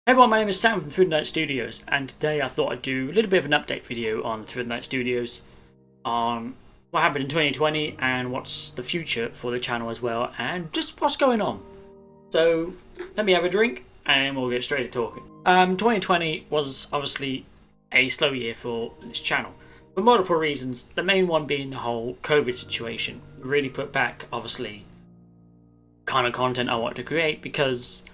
Hey everyone, my name is Sam from Through the Night Studios, and today I thought I'd do a little bit of an update video on Through the Night Studios on what happened in 2020 and what's the future for the channel as well, and just what's going on. So let me have a drink and we'll get straight to talking. 2020 was obviously a slow year for this channel for multiple reasons, the main one being the whole COVID situation. Really put back obviously kind of content I want to create, because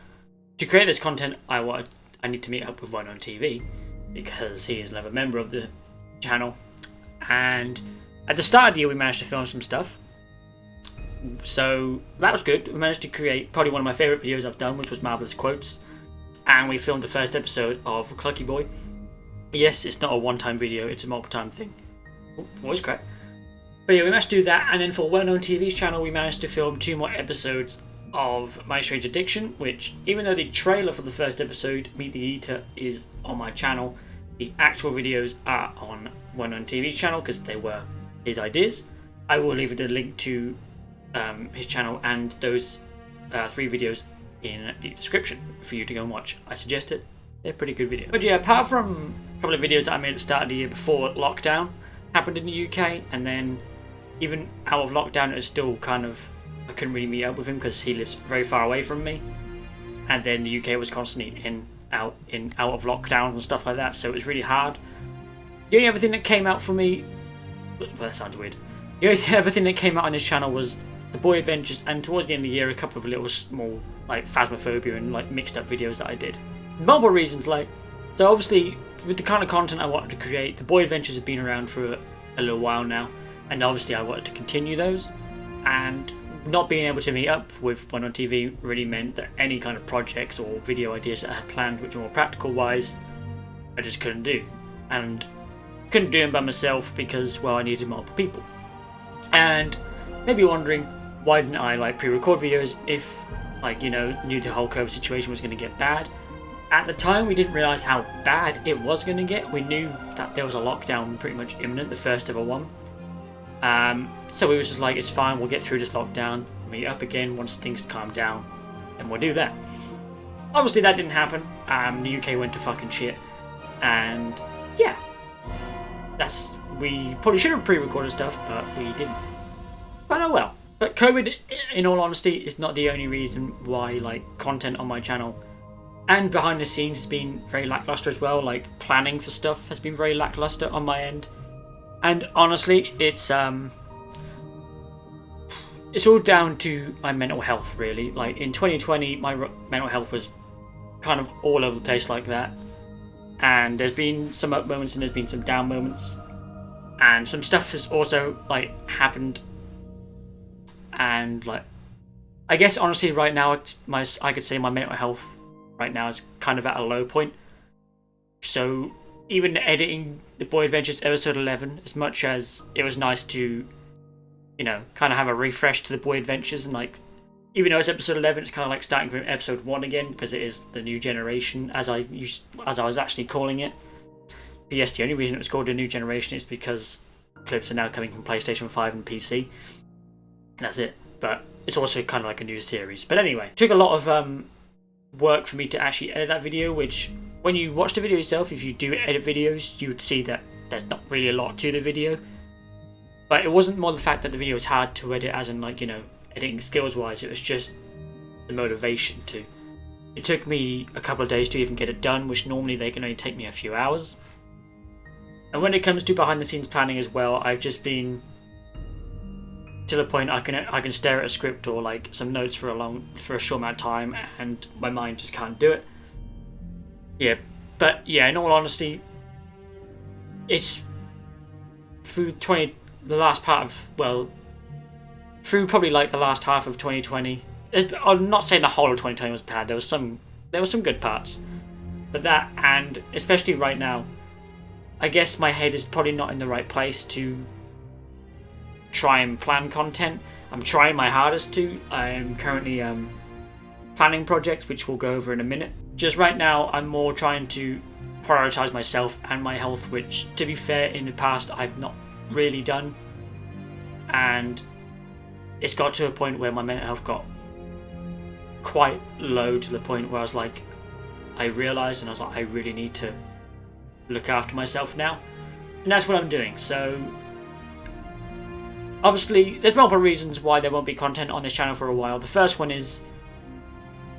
to create this content, I need to meet up with One on TV because he is another member of the channel. And at the start of the year, we managed to film some stuff, so that was good. We managed to create probably one of my favourite videos I've done, which was Marvelous Quotes, and we filmed the first episode of Clucky Boy. Yes, it's not a one-time video; it's a multiple-time thing. Oh, voice crack. But yeah, we managed to do that, and then for Well Known TV's channel, we managed to film 2 more episodes of My Strange Addiction, which, even though the trailer for the first episode, Meet the Eater, is on my channel, the actual videos are on One on TV's channel because they were his ideas. I will leave a link to his channel and those 3 videos in the description for you to go and watch. I suggest it. They're pretty good videos. But yeah, apart from a couple of videos that I made at the start of the year before lockdown happened in the UK, and then even out of lockdown, it was still kind of, I couldn't really meet up with him because he lives very far away from me, and then the UK was constantly out of lockdown and stuff like that, so it was really hard. The only other thing that came out for me, well, that sounds weird. The only other thing that came out on this channel was the Boy Adventures, and towards the end of the year, a couple of little small like Phasmophobia and like mixed up videos that I did. Multiple reasons, like, so obviously with the kind of content I wanted to create, the Boy Adventures have been around for a little while now, and obviously I wanted to continue those, and not being able to meet up with One on TV really meant that any kind of projects or video ideas that I had planned, which were more practical wise, I just couldn't do. And couldn't do them by myself because, well, I needed multiple people. And maybe wondering, why didn't I like pre-record videos if, like, you know, knew the whole COVID situation was going to get bad. At the time, we didn't realise how bad it was going to get. We knew that there was a lockdown pretty much imminent, the first ever one. So we was just like, it's fine, we'll get through this lockdown, meet up again once things calm down, and we'll do that. Obviously that didn't happen. The UK went to fucking shit, and yeah, we probably should have pre-recorded stuff, but we didn't. But oh well. But COVID, in all honesty, is not the only reason why like content on my channel and behind the scenes has been very lackluster as well. Like planning for stuff has been very lackluster on my end. And honestly, it's all down to my mental health, really. Like in 2020, my mental health was kind of all over the place like that. And there's been some up moments and there's been some down moments. And some stuff has also like happened. And like, I guess honestly, right now, I could say my mental health right now is kind of at a low point. So even editing the Boy Adventures episode 11, as much as it was nice to, you know, kind of have a refresh to the Boy Adventures, and like, even though it's episode 11, it's kind of like starting from episode 1 again, because it is the new generation, as I was actually calling it. But yes, the only reason it was called a new generation is because clips are now coming from PlayStation 5 and PC. That's it. But it's also kind of like a new series. But anyway, it took a lot of work for me to actually edit that video, which, when you watch the video yourself, if you do edit videos, you would see that there's not really a lot to the video. But it wasn't more the fact that the video was hard to edit, as in like, you know, editing skills wise, it was just the motivation to. It took me a couple of days to even get it done, which normally they can only take me a few hours. And when it comes to behind the scenes planning as well, I've just been to the point I can stare at a script or like some notes for a short amount of time, and my mind just can't do it. Yeah, but yeah, in all honesty, it's through the last part of, well, through probably like the last half of 2020. I'm not saying the whole of 2020 was bad. There was some good parts, but that, and especially right now, I guess my head is probably not in the right place to try and plan content. I'm trying my hardest to. I'm currently planning projects, which we'll go over in a minute. Just right now, I'm more trying to prioritize myself and my health, which, to be fair, in the past I've not really done. And it's got to a point where my mental health got quite low, to the point where I was like, I realised, and I was like, I really need to look after myself now. And that's what I'm doing. So obviously there's multiple reasons why there won't be content on this channel for a while. The first one is,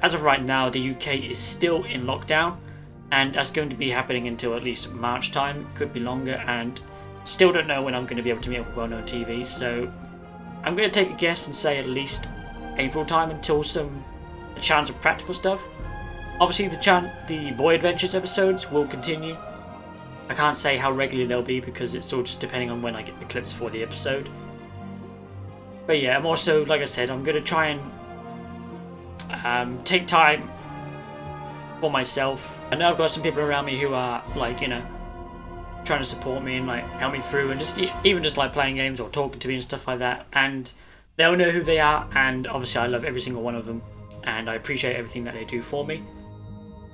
as of right now, the UK is still in lockdown, and that's going to be happening until at least March time, could be longer, and still don't know when I'm going to be able to meet up with well-known TV. So I'm going to take a guess and say at least April time until a chance of practical stuff. Obviously the Boy Adventures episodes will continue. I can't say how regularly they'll be because it's all just depending on when I get the clips for the episode. But yeah, I'm also, like I said, I'm going to try and take time for myself. I know I've got some people around me who are like, you know, trying to support me and like help me through, and just even just like playing games or talking to me and stuff like that, and they'll know who they are, and obviously I love every single one of them, and I appreciate everything that they do for me.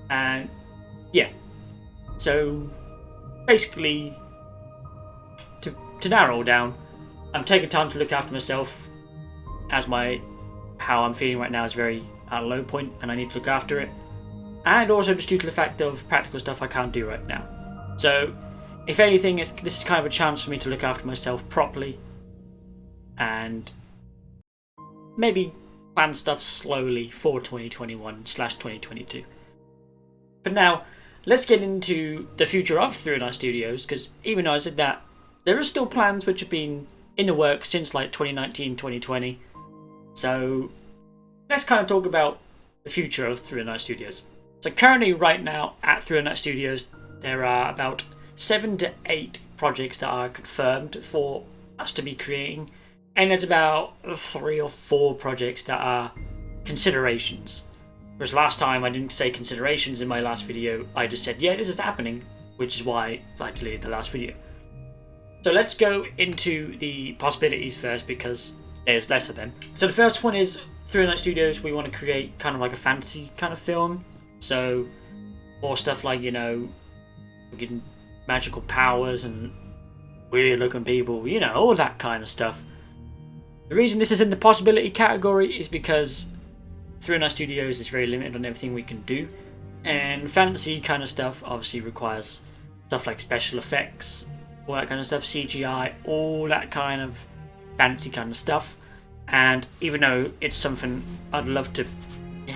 And yeah, so basically to narrow down, I'm taking time to look after myself, as how I'm feeling right now is very at a low point and I need to look after it, and also just due to the fact of practical stuff I can't do right now. So if anything, this is kind of a chance for me to look after myself properly and maybe plan stuff slowly for 2021/2022. But now, let's get into the future of 309 Studios, because even though I said that, there are still plans which have been in the works since like 2019, 2020. So let's kind of talk about the future of 309 Studios. So currently, right now, at 309 Studios, there are about 7 to 8 projects that are confirmed for us to be creating, and there's about 3 or 4 projects that are considerations. Whereas last time I didn't say considerations in my last video, I just said, yeah, this is happening, which is why I deleted the last video. So let's go into the possibilities first, because there's less of them. So the first one is 309 Studios, we want to create kind of like a fantasy kind of film. So more stuff like, you know, getting magical powers and weird looking people, you know, all that kind of stuff. The reason this is in the possibility category is because 309 Studios is very limited on everything we can do, and fantasy kind of stuff obviously requires stuff like special effects, all that kind of stuff, CGI, all that kind of fancy kind of stuff. And even though it's something I'd love to be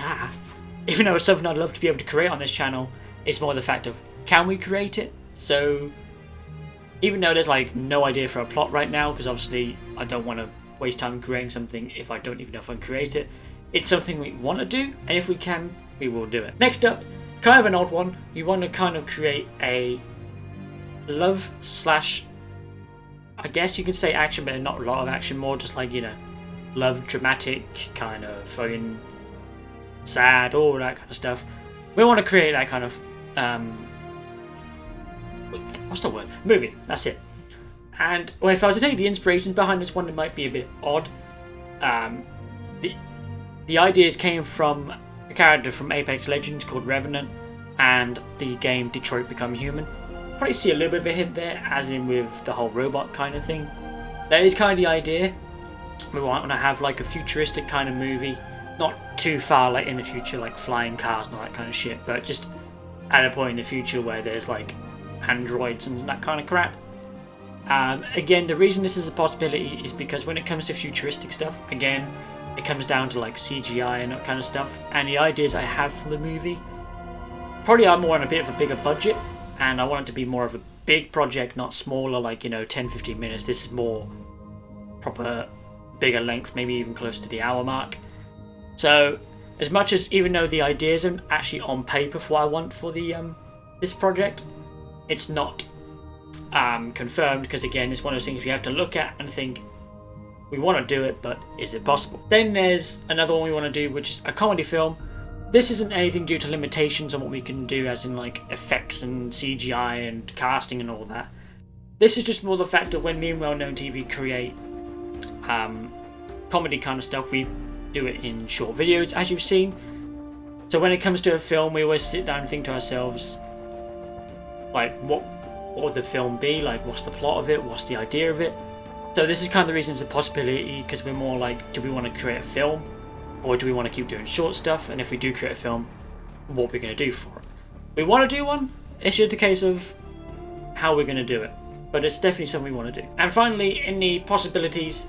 able to create on this channel, it's more the fact of, can we create it? So even though there's like no idea for a plot right now, because obviously I don't want to waste time creating something if I don't even know if I can create it, it's something we want to do, and if we can, we will do it. Next up, kind of an odd one, we want to kind of create a love slash, I guess you could say action, but not a lot of action, more just like, you know, love, dramatic, kind of fucking sad, all that kind of stuff. We want to create that kind of what's the word? Movie. That's it. And well, if I was to take the inspirations behind this one, it might be a bit odd. The ideas came from a character from Apex Legends called Revenant, and the game Detroit Become Human. Probably see a little bit of a hint there, as in with the whole robot kind of thing. That is kind of the idea. We want to have like a futuristic kind of movie, not too far like in the future, like flying cars and all that kind of shit, but just at a point in the future where there's like androids and that kind of crap. Again, the reason this is a possibility is because when it comes to futuristic stuff, again, it comes down to like CGI and that kind of stuff, and the ideas I have for the movie probably are more on a bit of a bigger budget, and I want it to be more of a big project, not smaller, like, you know, 10-15 minutes. This is more proper bigger length, maybe even close to the hour mark. So as much as, even though the ideas aren't actually on paper for what I want for the this project, it's not confirmed, because again, it's one of those things we have to look at and think, we want to do it, but is it possible? Then there's another one we want to do, which is a comedy film. This isn't anything due to limitations on what we can do, as in like effects and CGI and casting and all that. This is just more the fact of when me and well-known TV create comedy kind of stuff, we do it in short videos, as you've seen. So when it comes to a film, we always sit down and think to ourselves, like, what would the film be? Like, what's the plot of it? What's the idea of it? So this is kind of the reason it's a possibility, because we're more like, do we want to create a film, or do we want to keep doing short stuff? And if we do create a film, what are we going to do for it? We want to do one. It's just a case of how we're going to do it. But it's definitely something we want to do. And finally, in the possibilities,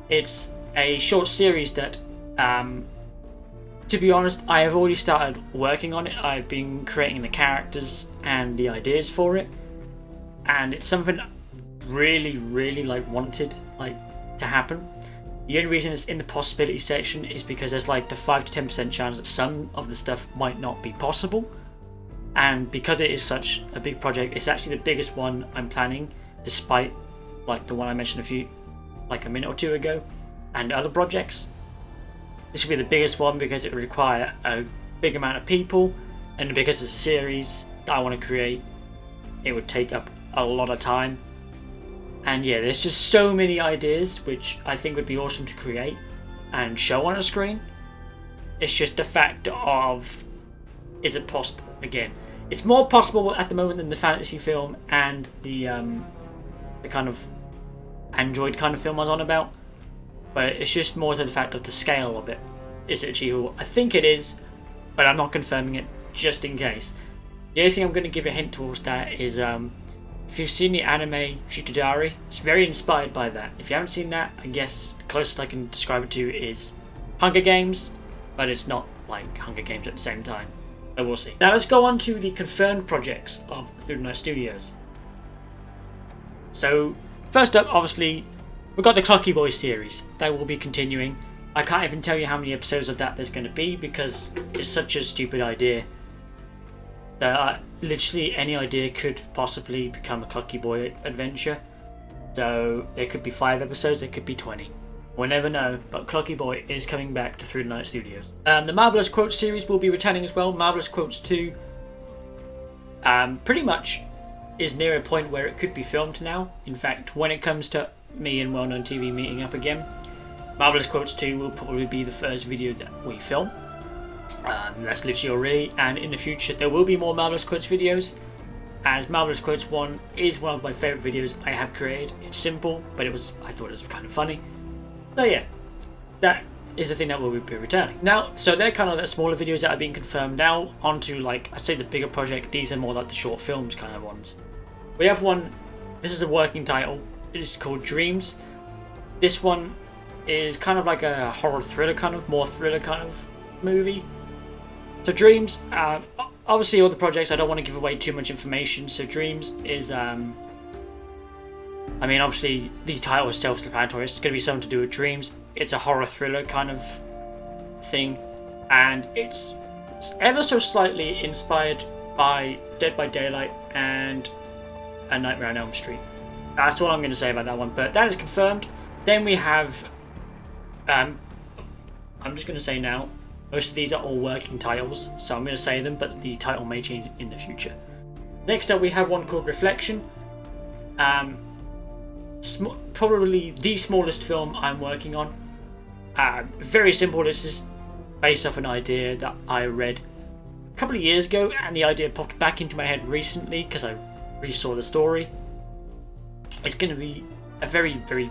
it's a short series that, to be honest, I have already started working on it. I've been creating the characters and the ideas for it, and it's something really, really wanted to happen. The only reason it's in the possibility section is because there's the 5 to 10% chance that some of the stuff might not be possible, and because it is such a big project, it's actually the biggest one I'm planning, despite the one I mentioned a minute or two ago, and other projects. This will be the biggest one because it will require a big amount of people, and because it's a series that I want to create, it would take up a lot of time. And yeah, there's just so many ideas which I think would be awesome to create and show on a screen. It's just the fact of, is it possible? Again, it's more possible at the moment than the fantasy film and the kind of Android kind of film I was on about. But it's just more to the fact of the scale of it. Is it achievable? I think it is, but I'm not confirming it just in case. The only thing I'm going to give a hint towards that is if you've seen the anime Futadari, it's very inspired by that. If you haven't seen that, I guess the closest I can describe it to is Hunger Games, but it's not like Hunger Games at the same time. So we'll see. Now let's go on to the confirmed projects of Through the Night Studios. So first up, obviously, we've got the Clocky Boy series. That will be continuing. I can't even tell you how many episodes of that there's going to be because it's such a stupid idea. Literally any idea could possibly become a Clocky Boy adventure. So there could be 5 episodes, there could be 20. We'll never know, but Clocky Boy is coming back to Through the Night Studios. The Marvelous Quotes series will be returning as well. Marvelous Quotes 2 pretty much is near a point where it could be filmed now. In fact, when it comes to me and Well Known TV meeting up again, Marvelous Quotes 2 will probably be the first video that we film. That's literally already, and in the future there will be more Marvelous Quotes videos, as Marvelous Quotes 1 is one of my favourite videos I have created. It's simple, but I thought it was kind of funny. So yeah, that is the thing that will be returning. Now, so they're kind of the smaller videos that are being confirmed. Now onto I say the bigger project. These are more like the short films kind of ones. We have one, this is a working title, it is called Dreams. This one is kind of like a horror thriller more thriller kind of movie. So Dreams, obviously all the projects, I don't want to give away too much information, so Dreams is, obviously the title is self-explanatory, it's going to be something to do with dreams. It's a horror thriller kind of thing, and it's ever so slightly inspired by Dead by Daylight and A Nightmare on Elm Street. That's all I'm going to say about that one, but that is confirmed. Then we have, I'm just going to say now, most of these are all working titles, so I'm going to say them, but the title may change in the future. Next up, we have one called Reflection. Probably the smallest film I'm working on. Very simple. This is based off an idea that I read a couple of years ago, and the idea popped back into my head recently because I resaw the story. It's going to be a very, very,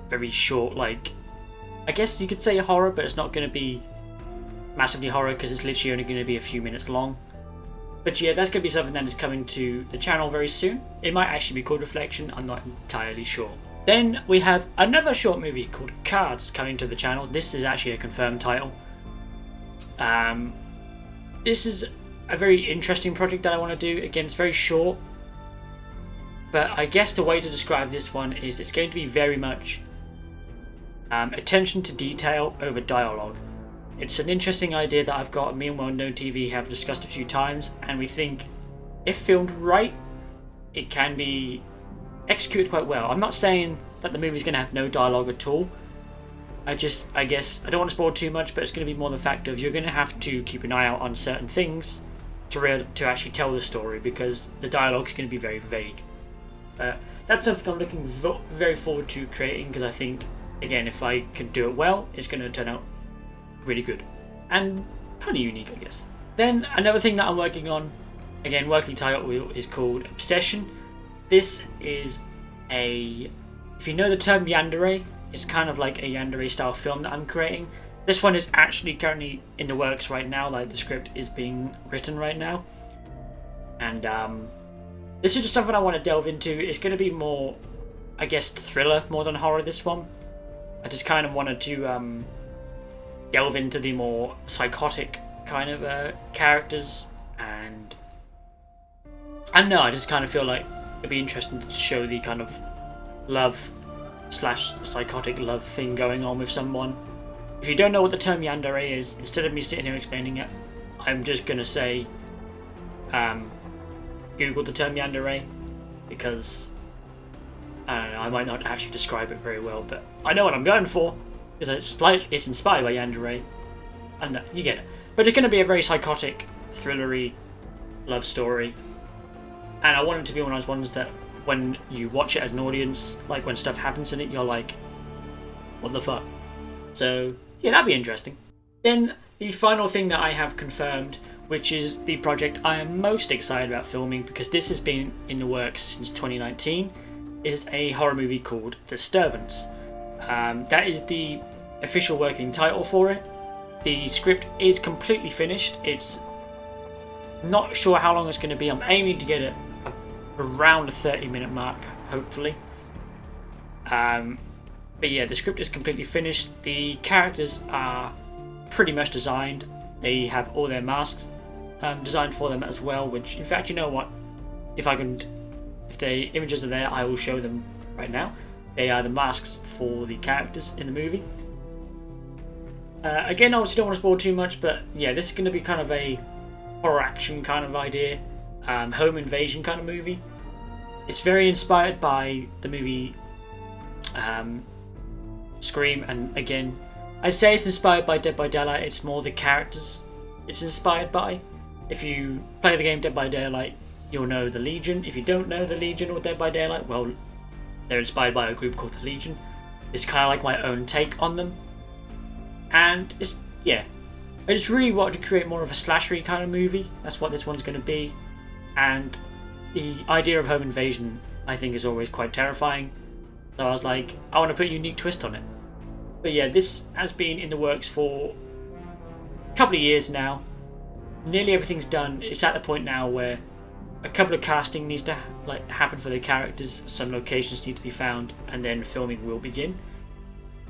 very short, I guess you could say a horror, but it's not going to be massively horror because it's literally only going to be a few minutes long. But yeah, that's going to be something that is coming to the channel very soon. It might actually be called Reflection, I'm not entirely sure. Then we have another short movie called Cards coming to the channel. This is actually a confirmed title. This is a very interesting project that I want to do. Again, it's very short, but I guess the way to describe this one is it's going to be very much attention to detail over dialogue. It's an interesting idea that I've got. Me and Well Known TV have discussed a few times, and we think if filmed right, it can be executed quite well. I'm not saying that the movie's going to have no dialogue at all. I guess I don't want to spoil too much, but it's going to be more the fact of you're going to have to keep an eye out on certain things to actually tell the story, because the dialogue is going to be very vague. That's something I'm looking very forward to creating, because I think, again, if I can do it well, it's going to turn out really good and kind of unique, I guess. Then another thing that I'm working on, again, working title is called Obsession. This is if you know the term Yandere, it's kind of like a Yandere style film that I'm creating. This one is actually currently in the works right now, the script is being written right now. And this is just something I want to delve into. It's going to be more, I guess, thriller more than horror, this one. I just kind of wanted to delve into the more psychotic kind of characters, and I don't know, I just kind of feel like it'd be interesting to show the kind of love slash psychotic love thing going on with someone. If you don't know what the term Yandere is, instead of me sitting here explaining it, I'm just gonna say Google the term Yandere, because I don't know, I might not actually describe it very well, but I know what I'm going for, because it's inspired by Yandere, and you get it. But it's going to be a very psychotic, thrillery love story, and I want it to be one of those ones that when you watch it as an audience, like when stuff happens in it, you're like, what the fuck? So yeah, that'd be interesting. Then the final thing that I have confirmed, which is the project I am most excited about filming, because this has been in the works since 2019, is a horror movie called Disturbance. That is the official working title for it. The script is completely finished. It's not sure how long it's going to be. I'm aiming to get it around the 30-minute mark, hopefully. But yeah, the script is completely finished. The characters are pretty much designed. They have all their masks designed for them as well, which, in fact, you know what? If the images are there, I will show them right now. They are the masks for the characters in the movie. Again, obviously don't want to spoil too much, but yeah, this is going to be kind of a horror action kind of idea, home invasion kind of movie. It's very inspired by the movie Scream, and again, I say it's inspired by Dead by Daylight. It's more the characters it's inspired by. If you play the game Dead by Daylight, you'll know the Legion. If you don't know the Legion or Dead by Daylight, well, they're inspired by a group called the Legion. It's kind of like my own take on them. And it's, yeah, I just really wanted to create more of a slashery kind of movie. That's what this one's going to be. And the idea of home invasion, I think, is always quite terrifying. So I was like, I want to put a unique twist on it. But yeah, this has been in the works for a couple of years now. Nearly everything's done. It's at the point now where a couple of casting needs to happen for the characters. Some locations need to be found, and then filming will begin.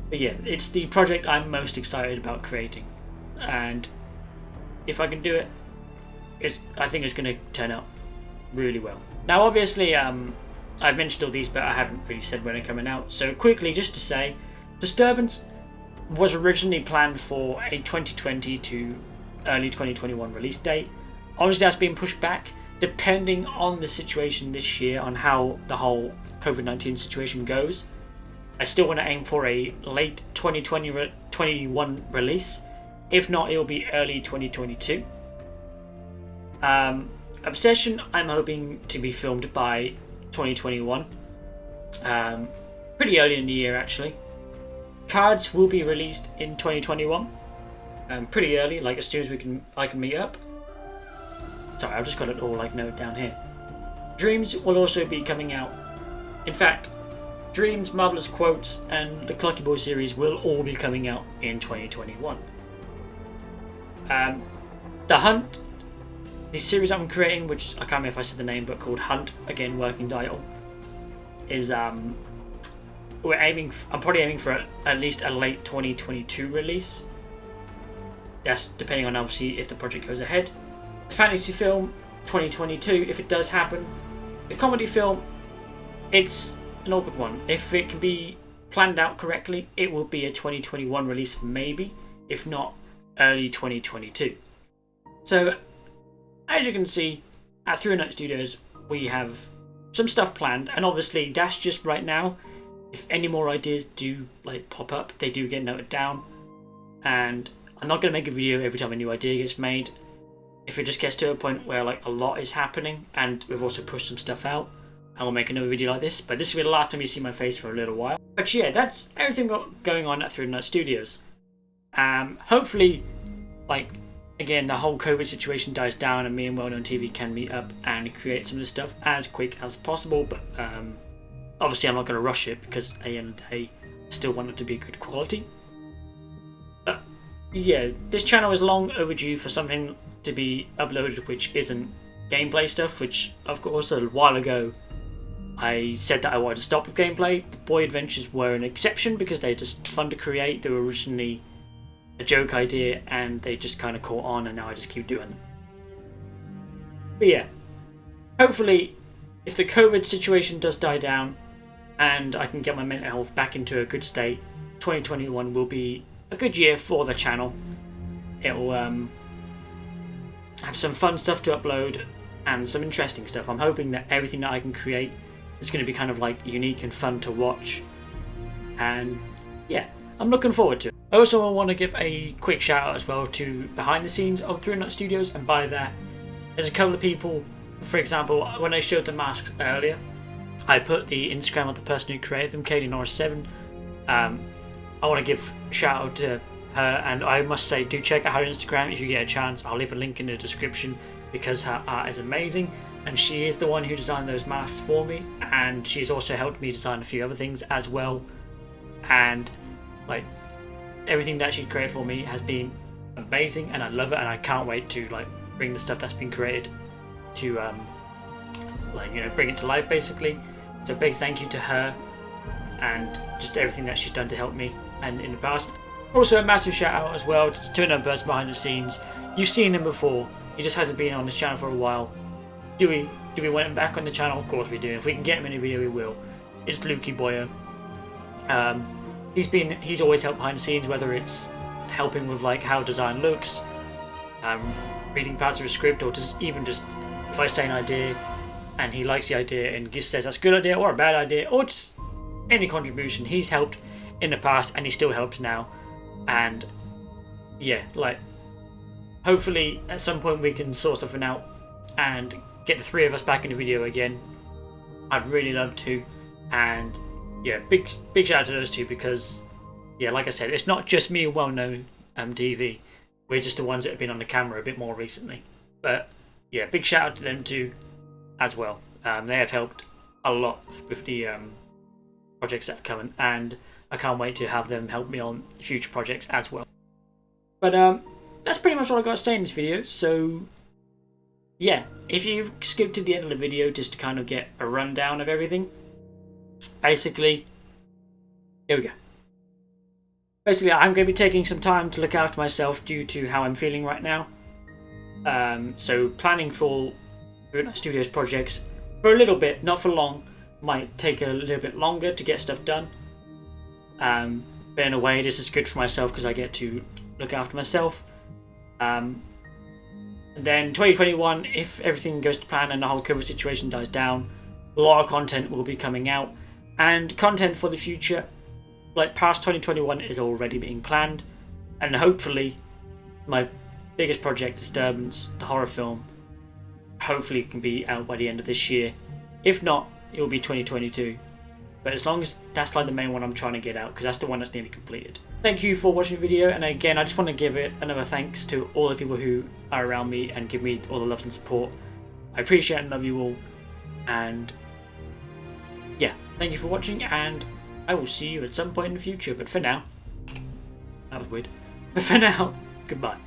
But yeah, it's the project I'm most excited about creating, and if I can do it, I think it's going to turn out really well. Now, obviously, I've mentioned all these, but I haven't really said when they're coming out. So quickly, just to say, Disturbance was originally planned for a 2020 to early 2021 release date. Obviously, that's been pushed back, depending on the situation this year, on how the whole COVID-19 situation goes. I still want to aim for a late 2021 release. If not, it will be early 2022. Obsession, I'm hoping to be filmed by 2021. Pretty early in the year, actually. Cards will be released in 2021. Pretty early, like as soon as I can meet up. Sorry, I've just got it all noted down here. Dreams will also be coming out. In fact, Dreams, Marvelous Quotes, and the Clucky Boy series will all be coming out in 2021. The Hunt, the series I'm creating, which I can't remember if I said the name, but called Hunt, again working title, is I'm probably aiming for at least a late 2022 release. That's depending on obviously if the project goes ahead. The fantasy film, 2022, if it does happen. The comedy film, it's an awkward one. If it can be planned out correctly, it will be a 2021 release, maybe, if not early 2022. So, as you can see, at Through Night Studios, we have some stuff planned, and obviously that's just right now. If any more ideas do pop up, they do get noted down, and I'm not going to make a video every time a new idea gets made. If it just gets to a point where a lot is happening, and we've also pushed some stuff out, I will make another video like this, but this will be the last time you see my face for a little while. But yeah, that's everything going on at Through Night Studios. Hopefully, again, the whole COVID situation dies down and me and Well-Known TV can meet up and create some of this stuff as quick as possible, but obviously I'm not going to rush it, because at the end of the day, I still want it to be good quality. But yeah, this channel is long overdue for something to be uploaded which isn't gameplay stuff, which of course a while ago I said that I wanted to stop with gameplay. Boy Adventures were an exception because they're just fun to create. They were originally a joke idea and they just kind of caught on, and now I just keep doing them. But yeah, hopefully if the COVID situation does die down and I can get my mental health back into a good state, 2021 will be a good year for the channel. It will have some fun stuff to upload and some interesting stuff. I'm hoping that everything that I can create is going to be kind of like unique and fun to watch, and yeah, I'm looking forward to it. I also want to give a quick shout out as well to behind the scenes of 3 Nut Studios, and by that there's a couple of people. For example, when I showed the masks earlier, I put the Instagram of the person who created them, Katie Norris 7. I want to give a shout out to her, and I must say, do check out her Instagram if you get a chance. I'll leave a link in the description because her art is amazing, and she is the one who designed those masks for me, and she's also helped me design a few other things as well. And like, everything that she created for me has been amazing, and I love it, and I can't wait to like bring the stuff that's been created to bring it to life basically. So big thank you to her and just everything that she's done to help me and in the past. Also a massive shout out as well to another person behind the scenes. You've seen him before, he just hasn't been on this channel for a while. Do we want him back on the channel? Of course we do. If we can get him in a video we will. It's Lukey Boyo. He's always helped behind the scenes, whether it's helping with like how design looks, reading parts of a script, or just if I say an idea and he likes the idea and just says that's a good idea or a bad idea, or just any contribution. He's helped in the past and he still helps now. And yeah, like, hopefully at some point we can sort something out and get the 3 of us back in the video again. I'd really love to. And yeah, big shout out to those 2 because yeah, like I said, it's not just me and well-known TV. We're just the ones that have been on the camera a bit more recently. But yeah, big shout out to them 2 as well. They have helped a lot with the projects that are coming, and I can't wait to have them help me on future projects as well. But that's pretty much all I got to say in this video. So yeah, if you've skipped to the end of the video just to kind of get a rundown of everything, basically, here we go. Basically, I'm going to be taking some time to look after myself due to how I'm feeling right now. So planning for Studios projects for a little bit, not for long, might take a little bit longer to get stuff done. But in a way, this is good for myself because I get to look after myself. And then 2021, if everything goes to plan and the whole COVID situation dies down, a lot of content will be coming out, and content for the future, like past 2021, is already being planned, and hopefully my biggest project, Disturbance, the horror film, hopefully can be out by the end of this year. If not, it will be 2022. But as long as that's like the main one I'm trying to get out, because that's the one that's nearly completed. Thank you for watching the video, and again, I just want to give it another thanks to all the people who are around me and give me all the love and support. I appreciate and love you all, and yeah, thank you for watching, and I will see you at some point in the future. But for now, that was weird. But for now, goodbye.